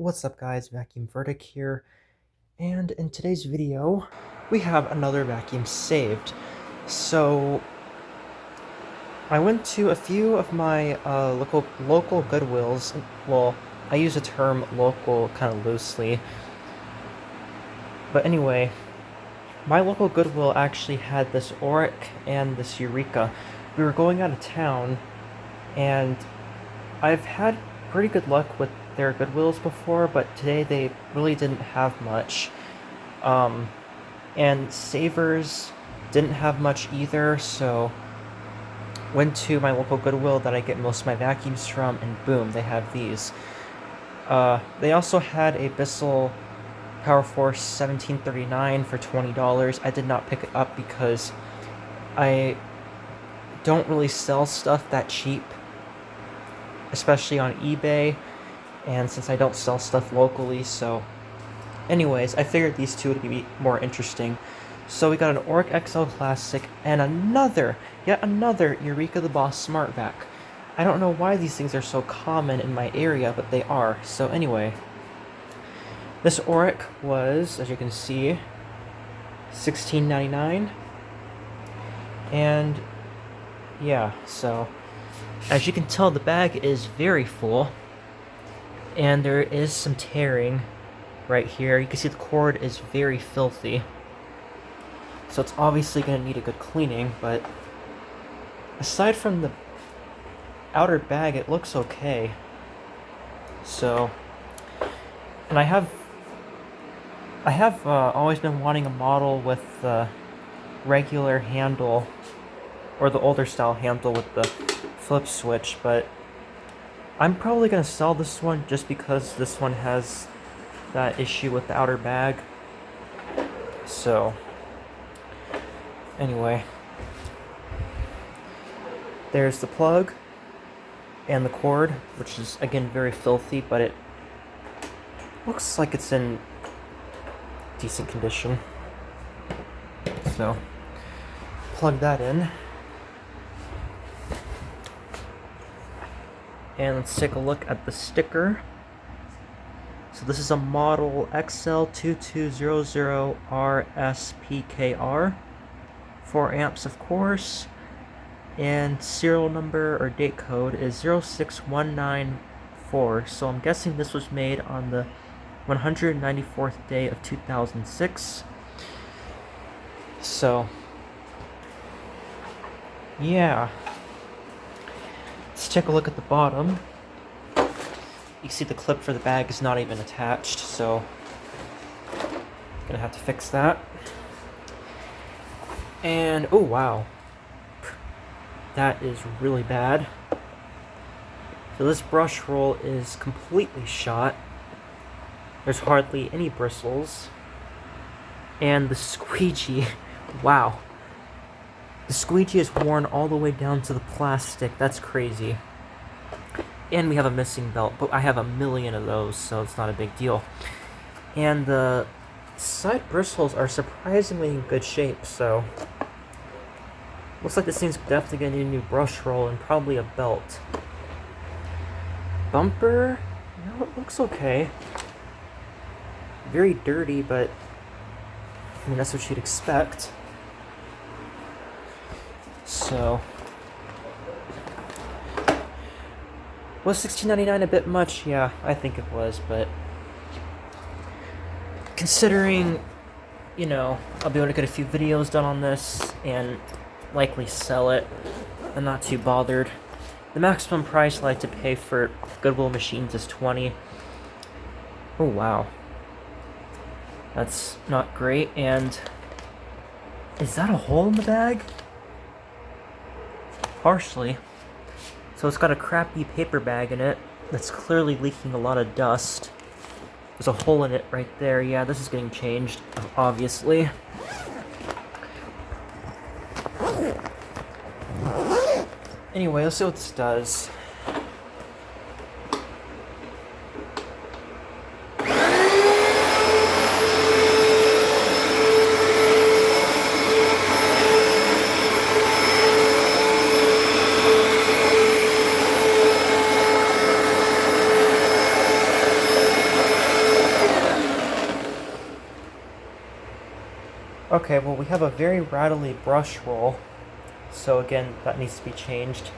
What's up guys, Vacuum Verdict here, and in today's video we have another vacuum saved. So I went to a few of my local Goodwills. Well, I use the term local kind of loosely, but anyway, my local Goodwill actually had this Oreck and this Eureka. We were going out of town, and I've had pretty good luck with their Goodwills before, but today they really didn't have much. And Savers didn't have much either, so went to my local Goodwill that I get most of my vacuums from, and boom, they have these. They also had a Bissell Power Force 1739 for $20. I did not pick it up because I don't really sell stuff that cheap, especially on eBay, and since I don't sell stuff locally, so anyways, I figured these two would be more interesting. So we got an Oreck XL Classic and yet another Eureka the Boss Smart Vac. I don't know why these things are so common in my area, but they are. So anyway, this Oreck was, as you can see, $16.99, and yeah, so as you can tell, the bag is very full, and there is some tearing right here. You can see the cord is very filthy, so it's obviously going to need a good cleaning, but aside from the outer bag, it looks okay. So, and I have always been wanting a model with the regular handle, or the older style handle with the flip switch, but I'm probably going to sell this one just because this one has that issue with the outer bag. So anyway, there's the plug and the cord, which is again very filthy, but it looks like it's in decent condition. So plug that in. And let's take a look at the sticker. So this is a model XL2200RSPKR, 4 amps of course, and serial number or date code is 06194. So I'm guessing this was made on the 194th day of 2006. So yeah. Let's take a look at the bottom. You can see the clip for the bag is not even attached, so I'm gonna have to fix that. And oh wow, that is really bad. So this brush roll is completely shot. There's hardly any bristles. And the squeegee, wow. The squeegee is worn all the way down to the plastic. That's crazy. And we have a missing belt, but I have a million of those, so it's not a big deal. And the side bristles are surprisingly in good shape, so looks like this thing's definitely gonna need a new brush roll and probably a belt. Bumper, no, it looks okay. Very dirty, but I mean that's what you'd expect. So, was $16.99 a bit much? Yeah, I think it was, but considering, you know, I'll be able to get a few videos done on this and likely sell it, I'm not too bothered. The maximum price I like to pay for Goodwill machines is $20. Oh wow, that's not great. And is that a hole in the bag? Partially. So it's got a crappy paper bag in it that's clearly leaking a lot of dust. There's a hole in it right there. Yeah, this is getting changed, obviously. Anyway, let's see what this does. Okay, well we have a very rattly brush roll, so again, that needs to be changed.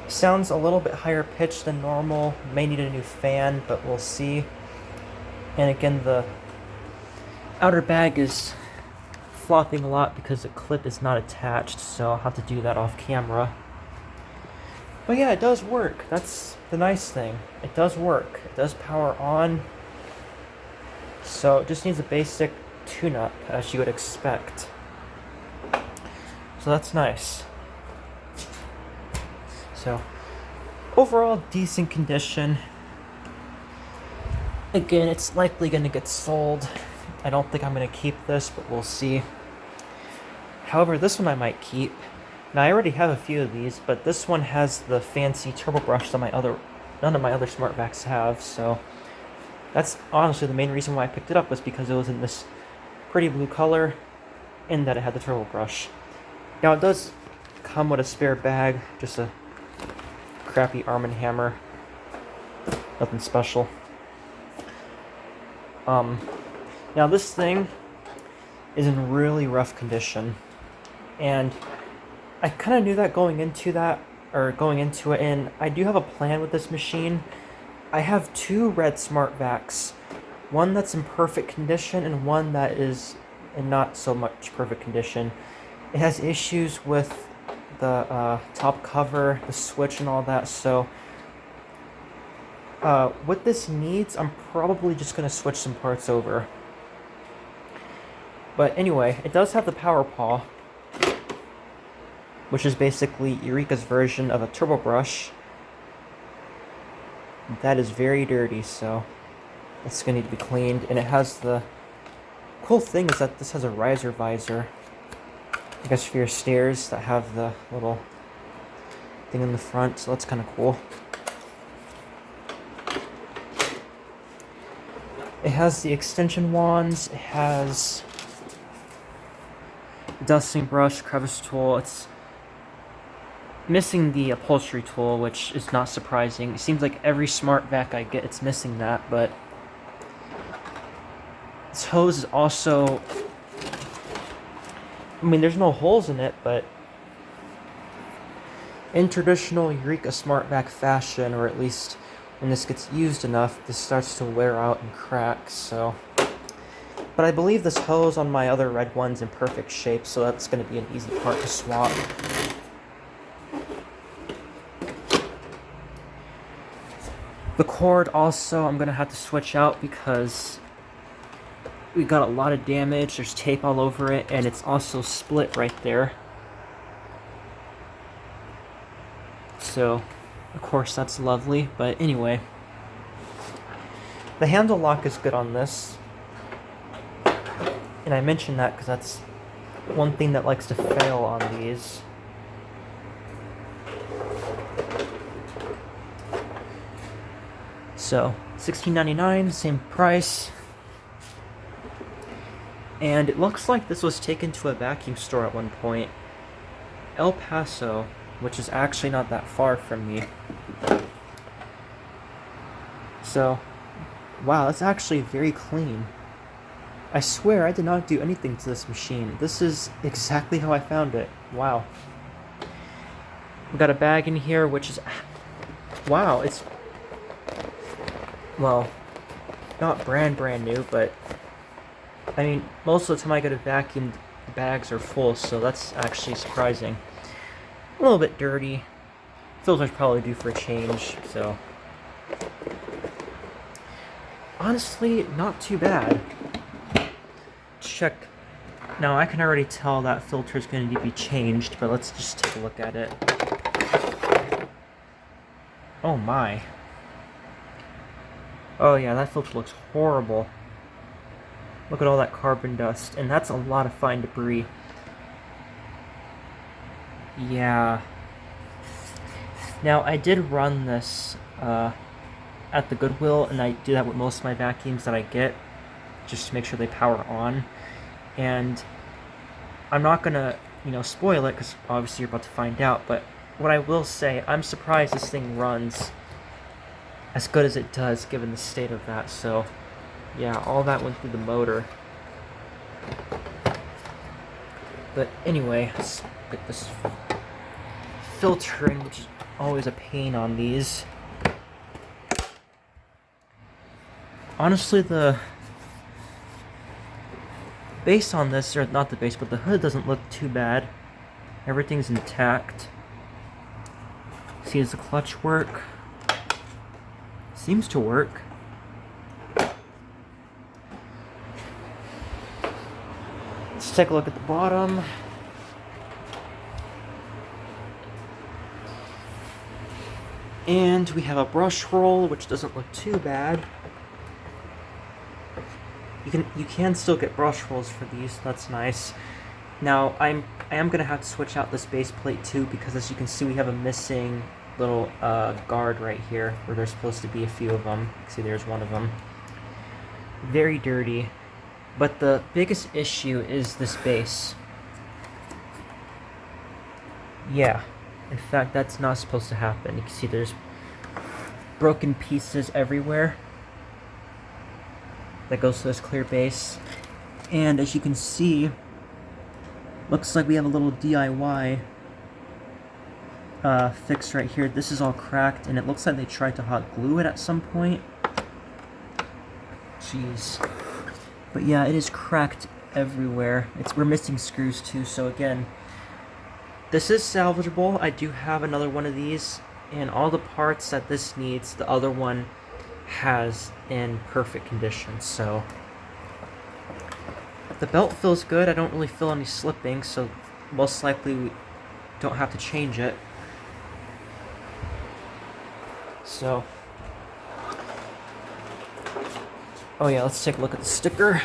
Sounds a little bit higher pitched than normal, may need a new fan, but we'll see. And again, the outer bag is flopping a lot because the clip is not attached, so I'll have to do that off camera. But yeah, it does work. That's the nice thing. It does work. It does power on. So it just needs a basic tune-up, as you would expect. So that's nice. So, overall, decent condition. Again, it's likely going to get sold. I don't think I'm going to keep this, but we'll see. However, this one I might keep. Now, I already have a few of these, but this one has the fancy turbo brush that none of my other smart vacs have, so that's honestly the main reason why I picked it up, was because it was in this pretty blue color and that it had the turbo brush. Now, it does come with a spare bag, just a crappy Arm & Hammer. Nothing special. Now this thing is in really rough condition, and I kind of knew that going into it, and I do have a plan with this machine. I have two red smart vacs, one that's in perfect condition and one that is in not so much perfect condition. It has issues with the top cover, the switch, and all that, so what this needs, I'm probably just going to switch some parts over. But anyway, it does have the power paw, which is basically Eureka's version of a turbo brush. That is very dirty, so it's going to need to be cleaned. And it has the cool thing is that this has a riser visor, I guess for your stairs that have the little thing in the front, so that's kind of cool. It has the extension wands, it has the dusting brush, crevice tool. It's missing the upholstery tool, which is not surprising. It seems like every smart vac I get, it's missing that, but this hose is also, I mean, there's no holes in it, but in traditional Eureka smart vac fashion, or at least when this gets used enough, this starts to wear out and crack, so. But I believe this hose on my other red one's in perfect shape, so that's going to be an easy part to swap. The cord also I'm going to have to switch out because we got a lot of damage. There's tape all over it, and it's also split right there. So, of course, that's lovely, but anyway. The handle lock is good on this. And I mention that because that's one thing that likes to fail on these. So, $16.99, same price. And it looks like this was taken to a vacuum store at one point. El Paso, which is actually not that far from me. So, wow, that's actually very clean. I swear I did not do anything to this machine. This is exactly how I found it. Wow. We got a bag in here, which is... Wow, it's... Well, not brand new, but... I mean, most of the time I get a vacuum, the bags are full, so that's actually surprising. A little bit dirty. Filter's probably due for a change, so... Honestly, not too bad. Check. Now, I can already tell that filter is going to need to be changed, but let's just take a look at it. Oh my. Oh yeah, that filter looks horrible. Look at all that carbon dust, and that's a lot of fine debris. Yeah. Now, I did run this at the Goodwill, and I do that with most of my vacuums that I get, just to make sure they power on. And I'm not gonna, spoil it, because obviously you're about to find out, but what I will say, I'm surprised this thing runs as good as it does, given the state of that. So, yeah, all that went through the motor. But anyway, let's get this filtering, which is always a pain on these. Honestly, the base on this, or not the base, but the hood doesn't look too bad. Everything's intact. See, does the clutch work? Seems to work. Let's take a look at the bottom. And we have a brush roll, which doesn't look too bad. You can still get brush rolls for these. That's nice. Now I am gonna have to switch out this base plate too, because as you can see we have a missing little guard right here where there's supposed to be a few of them. See, there's one of them. Very dirty. But the biggest issue is this base. Yeah, in fact that's not supposed to happen. You can see there's broken pieces everywhere. That goes to this clear base. And as you can see, looks like we have a little DIY fix right here. This is all cracked, and it looks like they tried to hot glue it at some point. Jeez. But yeah, it is cracked everywhere. We're missing screws too, so again, this is salvageable. I do have another one of these, and all the parts that this needs, the other one has in perfect condition. So the belt feels good. I don't really feel any slipping, so most likely we don't have to change it. So, oh yeah, let's take a look at the sticker.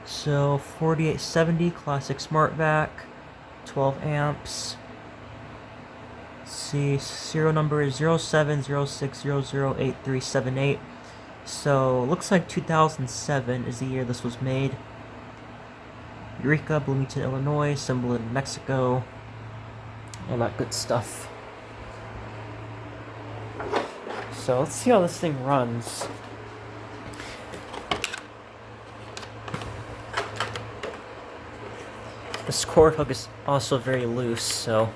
So 4870 classic smart vac, 12 amps. See, serial number is 0706008378. So looks like 2007 is the year this was made. Eureka, Bloomington, Illinois, symbol in Mexico, all that good stuff. So let's see how this thing runs. This cord hook is also very loose, so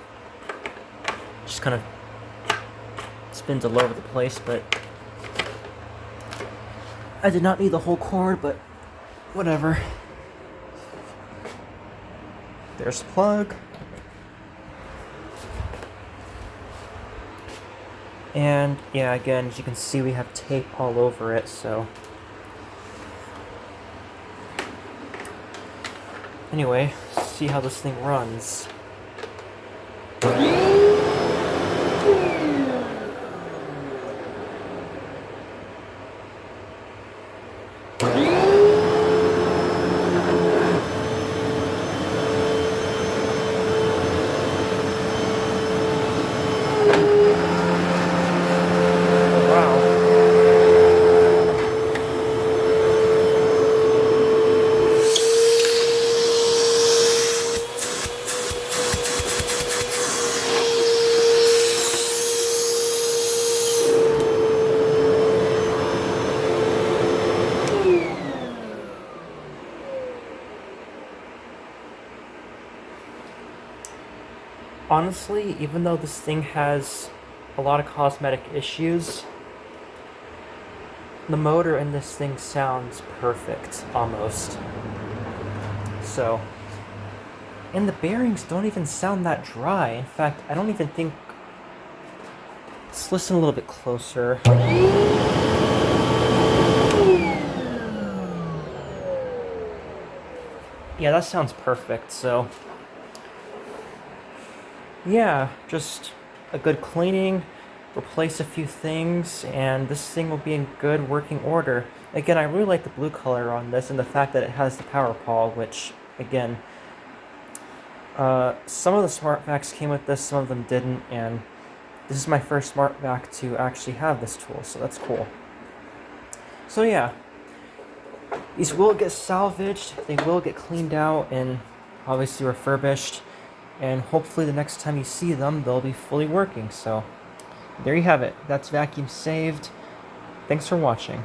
just kind of spins all over the place, but I did not need the whole cord, but whatever. There's the plug. And yeah, again, as you can see, we have tape all over it, so anyway, see how this thing runs. Honestly, even though this thing has a lot of cosmetic issues, the motor in this thing sounds perfect, almost. So, and the bearings don't even sound that dry. In fact, I don't even think... Let's listen a little bit closer. Yeah, that sounds perfect, so... yeah, just a good cleaning, replace a few things, and this thing will be in good working order. Again, I really like the blue color on this, and the fact that it has the power paw, which, again, some of the smart vacs came with this, some of them didn't, and this is my first smart vac to actually have this tool, so that's cool. So yeah, these will get salvaged, they will get cleaned out, and obviously refurbished. And hopefully the next time you see them, they'll be fully working. So there you have it. That's vacuum saved. Thanks for watching.